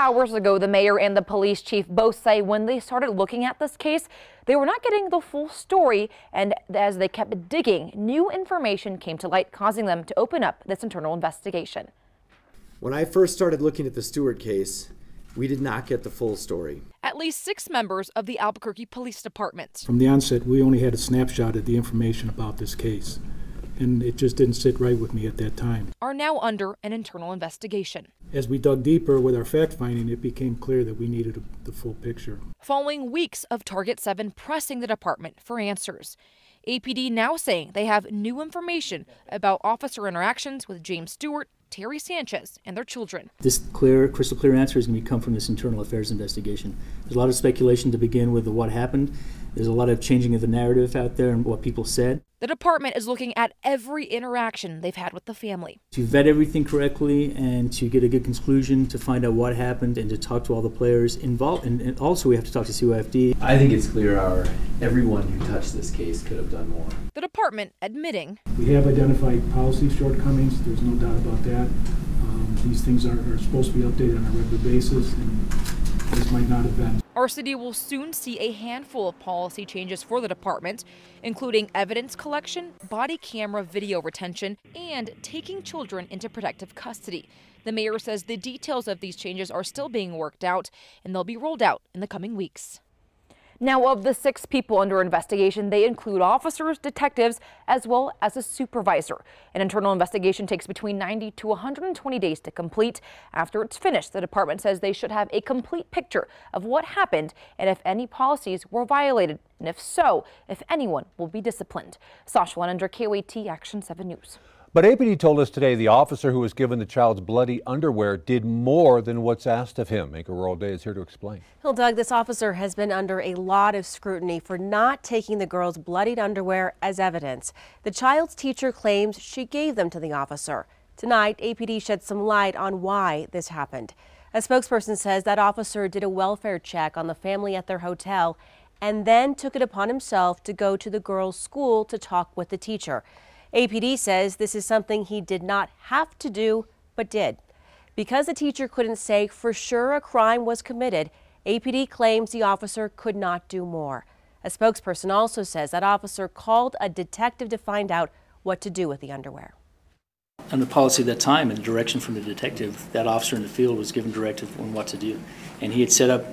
hours ago, the mayor and the police chief both say when they started looking at this case, they were not getting the full story, and as they kept digging, new information came to light, causing them to open up this internal investigation. When I first started looking at the Stewart case, we did not get the full story. At least 6 members of the Albuquerque Police Department. From the onset, we only had a snapshot of the information about this case, and it just didn't sit right with me at that time. Are now under an internal investigation. As we dug deeper with our fact-finding, it became clear that we needed the full picture. Following weeks of Target 7 pressing the department for answers, APD now saying they have new information about officer interactions with James Stewart, Terry Sanchez, and their children. This crystal clear answer is going to come from this internal affairs investigation. There's a lot of speculation to begin with of what happened. There's a lot of changing of the narrative out there and what people said. The department is looking at every interaction they've had with the family. To vet everything correctly and to get a good conclusion, to find out what happened and to talk to all the players involved. And also we have to talk to COFD. I think it's clear everyone who touched this case could have done more. The department admitting We have identified policy shortcomings. There's no doubt about that. These things are supposed to be updated on a regular basis, and this might not have been. our city will soon see a handful of policy changes for the department, including evidence collection, body camera video retention, and taking children into protective custody. The mayor says the details of these changes are still being worked out, and they'll be rolled out in the coming weeks. Now, of the 6 people under investigation, they include officers, detectives, as well as a supervisor. An internal investigation takes between 90 to 120 days to complete. After it's finished, the department says they should have a complete picture of what happened and if any policies were violated, and if so, if anyone will be disciplined. Sasha Lenander, KOAT Action 7 News. But APD told us today the officer who was given the child's bloody underwear did more than what's asked of him. Anchor Royal Day is here to explain. Well, Doug, this officer has been under a lot of scrutiny for not taking the girl's bloodied underwear as evidence. The child's teacher claims she gave them to the officer. Tonight, APD shed some light on why this happened. A spokesperson says that officer did a welfare check on the family at their hotel and then took it upon himself to go to the girl's school to talk with the teacher. APD says this is something he did not have to do, but did. Because the teacher couldn't say for sure a crime was committed, APD claims the officer could not do more. A spokesperson also says that officer called a detective to find out what to do with the underwear. And the policy at that time and the direction from the detective, that officer in the field was given directive on what to do. And he had set up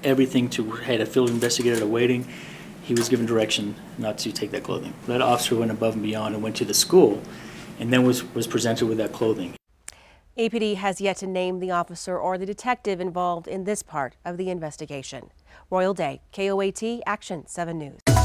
everything had a field investigator awaiting. He was given direction not to take that clothing. That officer went above and beyond and went to the school and then was presented with that clothing. APD has yet to name the officer or the detective involved in this part of the investigation. Royal Day, KOAT Action 7 News.